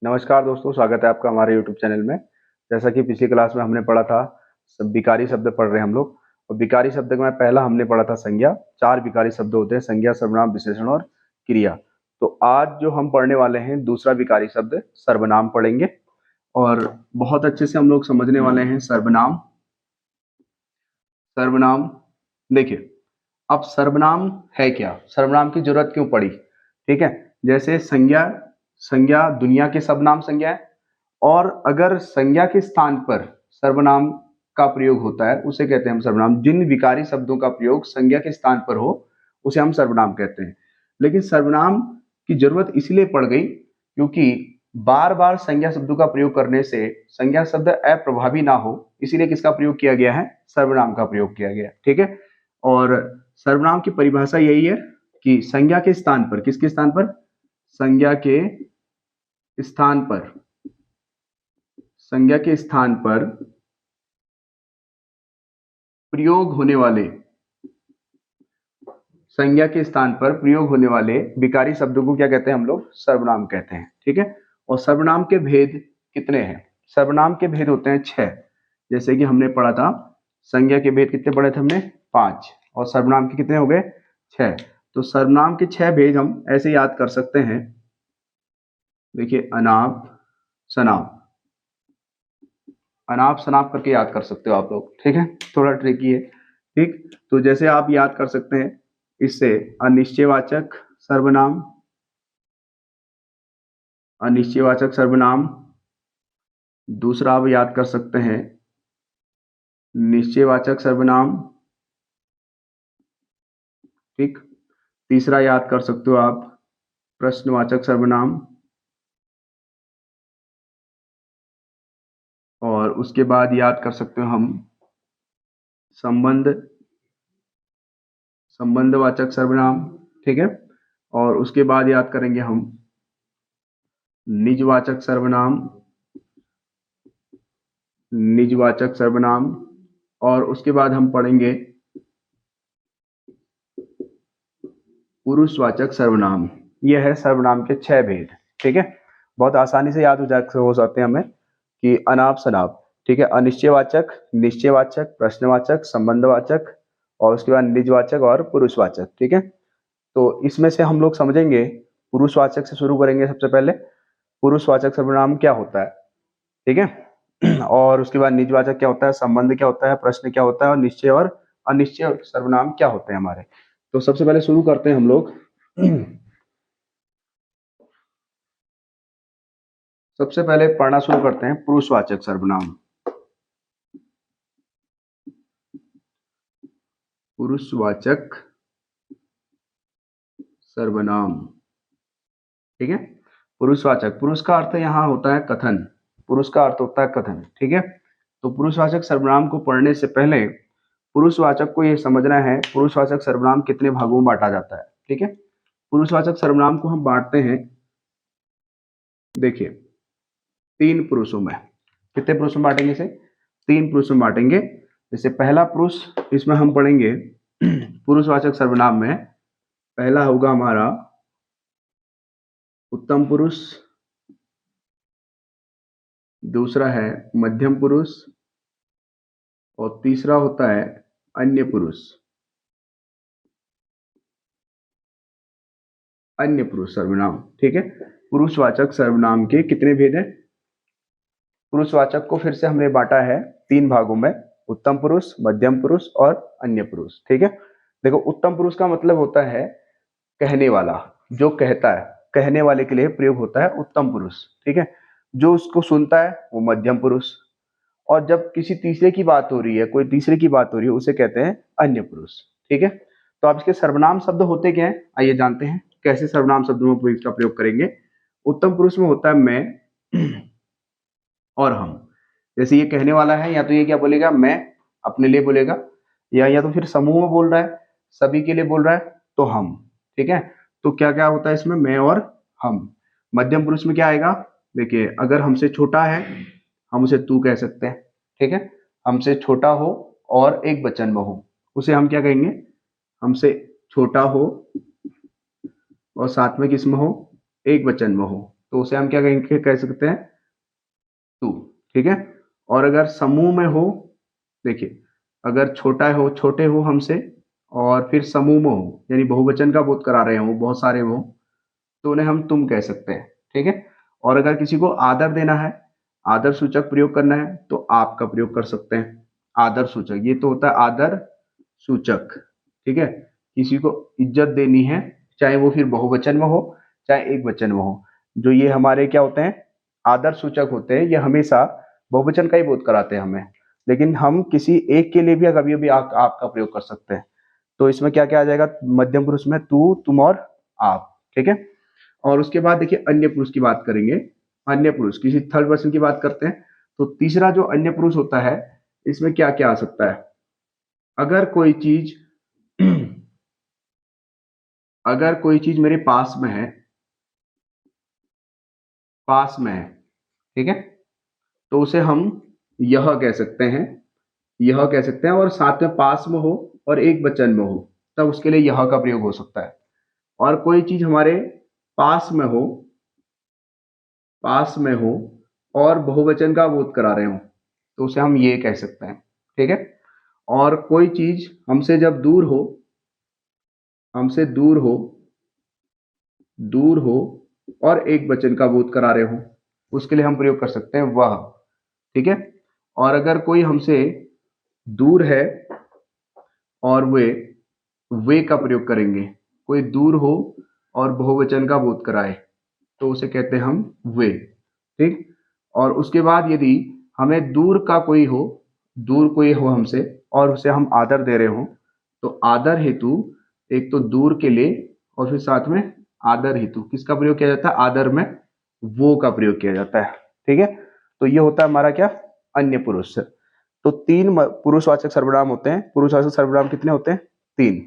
नमस्कार दोस्तों, स्वागत है आपका हमारे YouTube चैनल में। जैसा कि पिछली क्लास में हमने पढ़ा था, विकारी शब्द पढ़ रहे हैं हम लोग। और विकारी शब्द में पहला हमने पढ़ा था संज्ञा। 4 विकारी शब्द होते हैं: संज्ञा, सर्वनाम, विशेषण और क्रिया। तो आज जो हम पढ़ने वाले हैं दूसरा विकारी शब्द सर्वनाम पढ़ेंगे, और बहुत अच्छे से हम लोग समझने वाले हैं सर्वनाम। सर्वनाम देखिए, अब सर्वनाम है क्या, सर्वनाम की जरूरत क्यों पड़ी? ठीक है, जैसे संज्ञा, संज्ञा दुनिया के सब नाम संज्ञा है, और अगर संज्ञा के स्थान पर सर्वनाम का प्रयोग होता है उसे कहते हैं हम सर्वनाम। जिन विकारी शब्दों का प्रयोग संज्ञा के स्थान पर हो उसे हम सर्वनाम कहते हैं। लेकिन सर्वनाम की जरूरत इसलिए पड़ गई क्योंकि बार बार संज्ञा शब्दों का प्रयोग करने से संज्ञा शब्द अप्रभावी ना हो, इसीलिए किसका प्रयोग किया गया है? सर्वनाम का प्रयोग किया गया। ठीक है, और सर्वनाम की परिभाषा यही है कि संज्ञा के स्थान पर, किसके स्थान पर? संज्ञा के स्थान पर, संज्ञा के स्थान पर प्रयोग होने वाले, संज्ञा के स्थान पर प्रयोग होने वाले विकारी शब्दों को क्या कहते हैं? हम लोग सर्वनाम कहते हैं। ठीक है, और सर्वनाम के भेद कितने हैं? सर्वनाम के भेद होते हैं 6। जैसे कि हमने पढ़ा था, संज्ञा के भेद कितने पढ़े थे हमने? 5, और सर्वनाम के कितने हो गए? 6। तो सर्वनाम के 6 भेद हम ऐसे याद कर सकते हैं। देखिए, अनाप शनाप, अनाप शनाप करके याद कर सकते हो आप लोग। ठीक है, थोड़ा ट्रिकी है। ठीक, तो जैसे आप याद कर सकते हैं इससे अनिश्चयवाचक सर्वनाम, अनिश्चयवाचक सर्वनाम। दूसरा आप याद कर सकते हैं निश्चयवाचक सर्वनाम। ठीक, तीसरा याद कर सकते हो आप प्रश्नवाचक सर्वनाम, और उसके बाद याद कर सकते हो हम संबंध, संबंधवाचक सर्वनाम। ठीक है, और उसके बाद याद करेंगे हम निजवाचक सर्वनाम, निजवाचक सर्वनाम, और उसके बाद हम पढ़ेंगे पुरुषवाचक सर्वनाम। यह है सर्वनाम के 6 भेद। ठीक है, बहुत आसानी से याद हो सकते हैं हमें कि अनाप शनाप, ठीक है, अनिश्चयवाचक, निश्चयवाचक, प्रश्नवाचक, संबंधवाचक, और उसके बाद निजवाचक और पुरुषवाचक। ठीक है, तो इसमें से हम लोग समझेंगे, पुरुषवाचक से शुरू करेंगे। सबसे पहले पुरुषवाचक सर्वनाम क्या होता है, ठीक है, और उसके बाद निजवाचक क्या होता है, संबंध क्या होता है, प्रश्न क्या होता है, और निश्चय और अनिश्चय सर्वनाम क्या होते हैं हमारे। तो सबसे पहले शुरू करते हैं हम लोग। सबसे पहले पढ़ना शुरू करते हैं पुरुषवाचक सर्वनाम। पुरुषवाचक सर्वनाम, ठीक है। पुरुषवाचक, पुरुष का अर्थ यहाँ होता है कथन, पुरुष का अर्थ होता है कथन। ठीक है, तो पुरुषवाचक सर्वनाम को पढ़ने से पहले पुरुषवाचक को ये समझना है पुरुषवाचक सर्वनाम कितने भागों में बांटा जाता है। ठीक है, पुरुषवाचक सर्वनाम को हम बांटते हैं, देखिए, 3 पुरुषों में। कितने पुरुषों में बांटेंगे इसे? 3 पुरुषों में बांटेंगे। जैसे पहला पुरुष, इसमें हम पढ़ेंगे पुरुषवाचक सर्वनाम में पहला होगा हमारा उत्तम पुरुष, दूसरा है मध्यम पुरुष, और तीसरा होता है अन्य पुरुष। अन्य पुरुष सर्वनाम। ठीक है, पुरुषवाचक सर्वनाम के कितने भेद हैं? पुरुषवाचक को फिर से हमने बांटा है 3 भागों में, उत्तम पुरुष, मध्यम पुरुष और अन्य पुरुष। ठीक है, देखो, उत्तम पुरुष का मतलब होता है कहने वाला, जो कहता है, कहने वाले के लिए प्रयोग होता है उत्तम पुरुष। ठीक है, जो उसको सुनता है वो मध्यम पुरुष, और जब किसी तीसरे की बात हो रही है, कोई तीसरे की बात हो रही है, उसे कहते हैं अन्य पुरुष। ठीक है, तो आप इसके सर्वनाम शब्द होते क्या है, आइए जानते हैं कैसे सर्वनाम शब्दों में इसका प्रयोग करेंगे। उत्तम पुरुष में होता है मैं और हम। जैसे ये कहने वाला है, या तो ये क्या बोलेगा, मैं अपने लिए बोलेगा, या तो फिर समूह में बोल रहा है, सभी के लिए बोल रहा है, तो हम। ठीक है, तो क्या क्या होता है इसमें, मैं और हम। मध्यम पुरुष में क्या आएगा, देखिए, अगर हमसे छोटा है हम उसे तू कह सकते हैं। ठीक है, हमसे छोटा हो और एक वचन में हो उसे हम क्या कहेंगे, हमसे छोटा हो और साथ में किस में हो, एक वचन में हो, तो उसे हम क्या कहेंगे, कह सकते हैं तू। ठीक है। और अगर समूह में हो, देखिए अगर छोटे हो हमसे और फिर समूह में हो, यानी बहुवचन का बोध करा रहे हो, बहुत सारे हो, तो उन्हें हम तुम कह सकते हैं। ठीक है। और अगर किसी को आदर देना है, आदर सूचक प्रयोग करना है, तो आप का प्रयोग कर सकते हैं। आदर सूचक, ये तो होता है आदर सूचक। ठीक है। किसी को इज्जत देनी है, चाहे वो फिर बहुवचन में हो चाहे एक वचन में हो, जो ये हमारे क्या होते हैं, आदर सूचक होते हैं, ये हमेशा बहुवचन का ही बोध कराते हैं हमें। लेकिन हम किसी एक के लिए भी कभी भी आप का प्रयोग कर सकते हैं। तो इसमें क्या क्या आ जाएगा, मध्यम पुरुष में तू, तुम और आप। ठीक है। और उसके बाद देखिए अन्य पुरुष की बात करेंगे। अन्य पुरुष किसी थर्ड पर्सन की बात करते हैं, तो तीसरा जो अन्य पुरुष होता है, इसमें क्या क्या आ सकता है। अगर कोई चीज अगर कोई चीज मेरे पास में है, पास में है, ठीक है, तो उसे हम यह कह सकते हैं, यह कह सकते हैं, और साथ में पास में हो और एक वचन में हो, तब उसके लिए यह का प्रयोग हो सकता है। और कोई चीज हमारे पास में हो, पास में हो और बहुवचन का बोध करा रहे हो, तो उसे हम ये कह सकते हैं। ठीक है। और कोई चीज हमसे जब दूर हो, हमसे दूर हो और एक वचन का बोध करा रहे हो, उसके लिए हम प्रयोग कर सकते हैं वह। ठीक है। और अगर कोई हमसे दूर है और वे का प्रयोग करेंगे, कोई दूर हो और बहुवचन का बोध कराए, तो उसे कहते हैं हम वे। ठीक। और उसके बाद यदि हमें दूर कोई हो हमसे और उसे हम आदर दे रहे हो, तो आदर हेतु एक तो दूर के लिए और फिर साथ में आदर हेतु किसका प्रयोग किया जाता है, आदर में वो का प्रयोग किया जाता है। ठीक है। तो ये होता है हमारा क्या, अन्य पुरुष। तो तीन पुरुषवाचक सर्वनाम होते हैं। पुरुषवाचक सर्वनाम कितने होते हैं, तीन।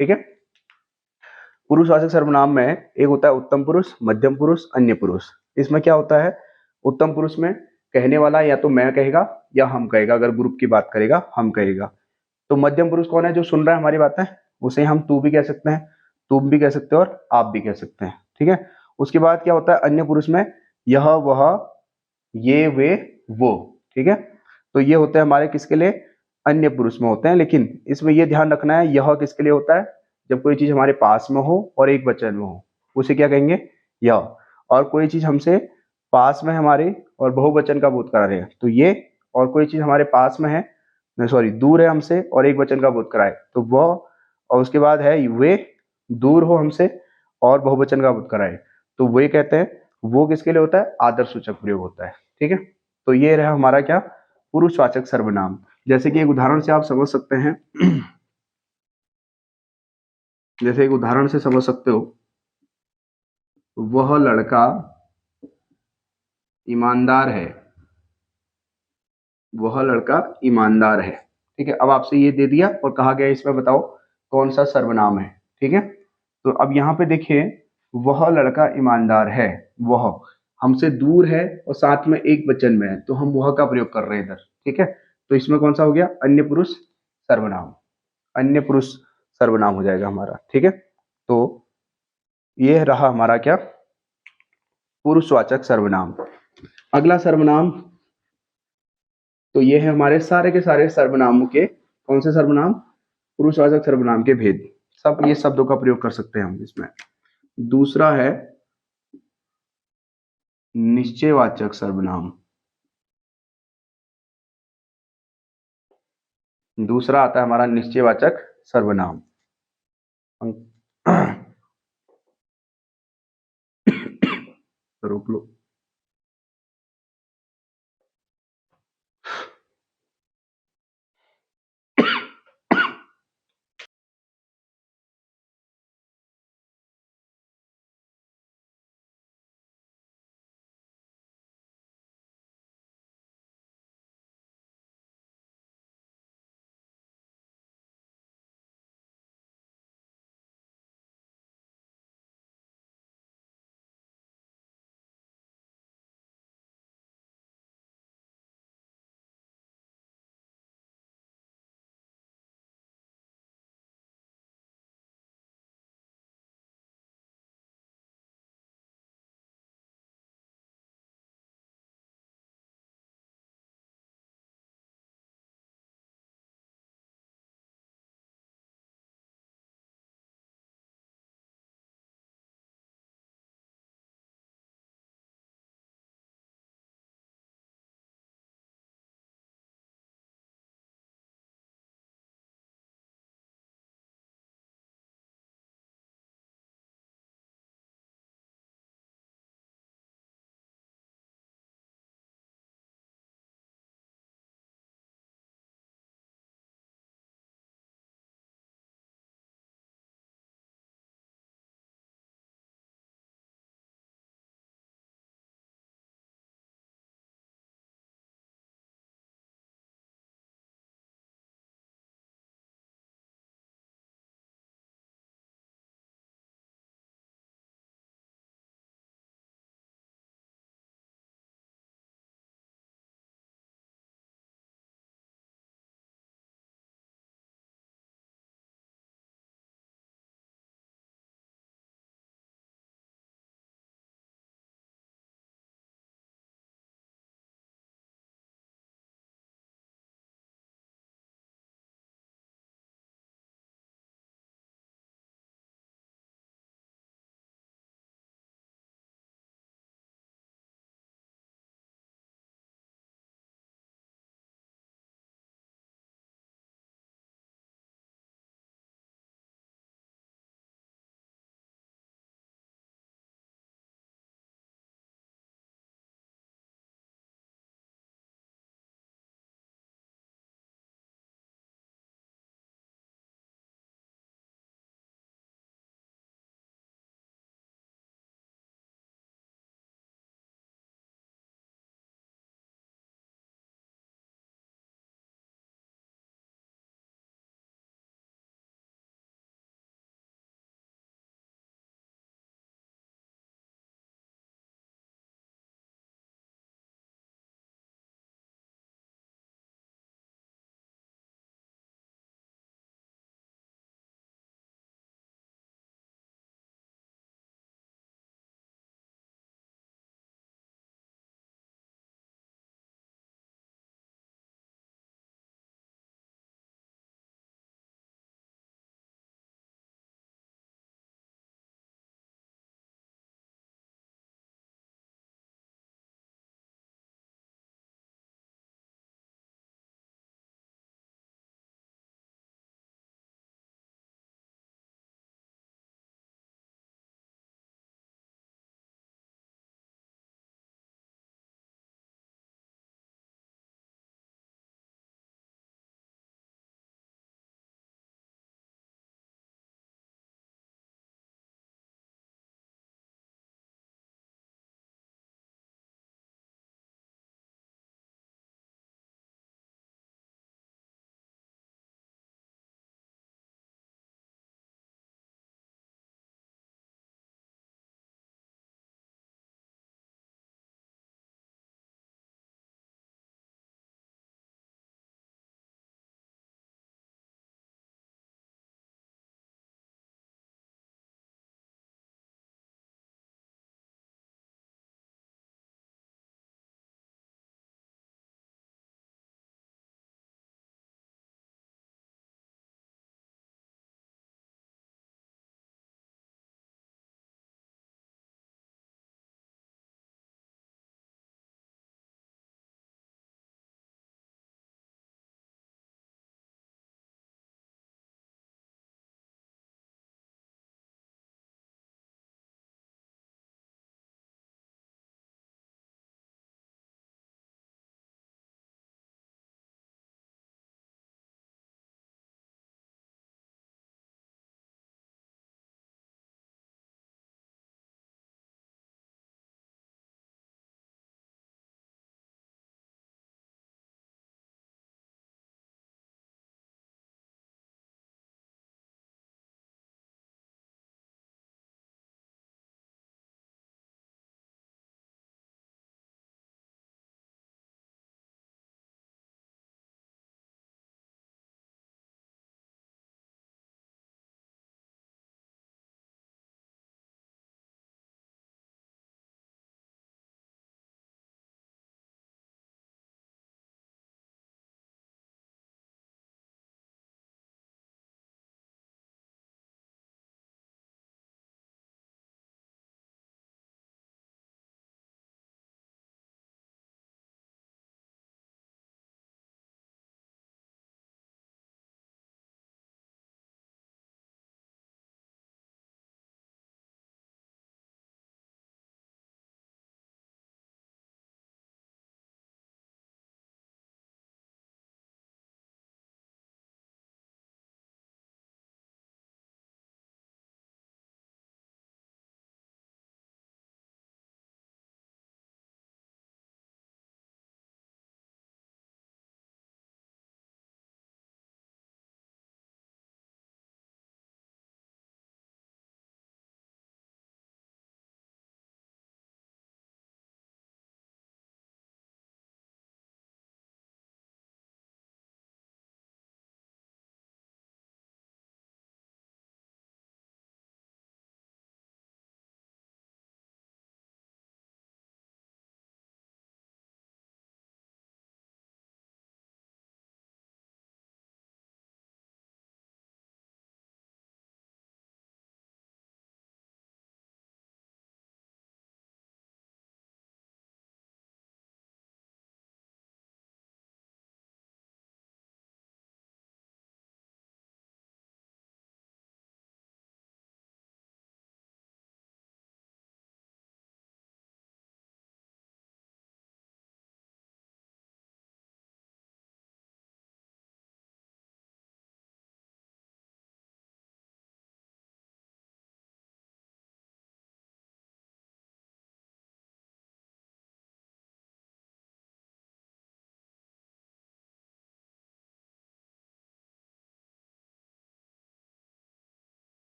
ठीक है। पुरुषवाचक सर्वनाम में एक होता है उत्तम पुरुष, मध्यम पुरुष, अन्य पुरुष। इसमें क्या होता है, उत्तम पुरुष में कहने वाला या तो मैं कहेगा या हम कहेगा, अगर ग्रुप की बात करेगा हम कहेगा। तो मध्यम पुरुष कौन है, जो सुन रहा है हमारी बातें, उसे हम तू भी कह सकते हैं, तुम भी कह सकते हो और आप भी कह सकते हैं। ठीक है। उसके बाद क्या होता है अन्य पुरुष में, यह वह ये वे वो। ठीक है। तो ये होते हैं हमारे किसके लिए, अन्य पुरुष में होते हैं। लेकिन इसमें यह ध्यान रखना है, यह किसके लिए होता है, जब कोई चीज हमारे पास में हो और एक वचन में हो, उसे क्या कहेंगे, यह। और कोई चीज हमसे पास में हमारे और बहुवचन का बोध करा रहे हैं, तो ये। और कोई चीज हमारे पास में है, सॉरी दूर है हमसे और एक वचन का बोध कराए, तो वह। और उसके बाद है वे, दूर हो हमसे और बहुवचन का बोध कराए, तो वे कहते हैं। वो किसके लिए होता है, आदर सूचक प्रयोग होता है। ठीक है। तो ये रहा हमारा क्या, पुरुषवाचक सर्वनाम। जैसे कि एक उदाहरण से आप समझ सकते हैं, जैसे एक उदाहरण से समझ सकते हो, वह लड़का ईमानदार है, वह लड़का ईमानदार है। ठीक है। अब आपसे ये दे दिया और कहा गया इसमें बताओ कौन सा सर्वनाम है। ठीक है। तो अब यहाँ पे देखिए, वह लड़का ईमानदार है, वह हमसे दूर है और साथ में एक वचन में है, तो हम वह का प्रयोग कर रहे हैं इधर। ठीक है। तो इसमें कौन सा हो गया, अन्य पुरुष सर्वनाम, अन्य पुरुष सर्वनाम हो जाएगा हमारा। ठीक है। तो ये रहा हमारा क्या, पुरुषवाचक सर्वनाम। अगला सर्वनाम, तो ये है हमारे सारे के सारे सर्वनामों के, कौन से सर्वनाम, पुरुषवाचक सर्वनाम के भेद। सब ये शब्दों का प्रयोग कर सकते हैं हम इसमें। दूसरा है निश्चयवाचक सर्वनाम। दूसरा आता है हमारा निश्चयवाचक सर्वनाम। रोक लो।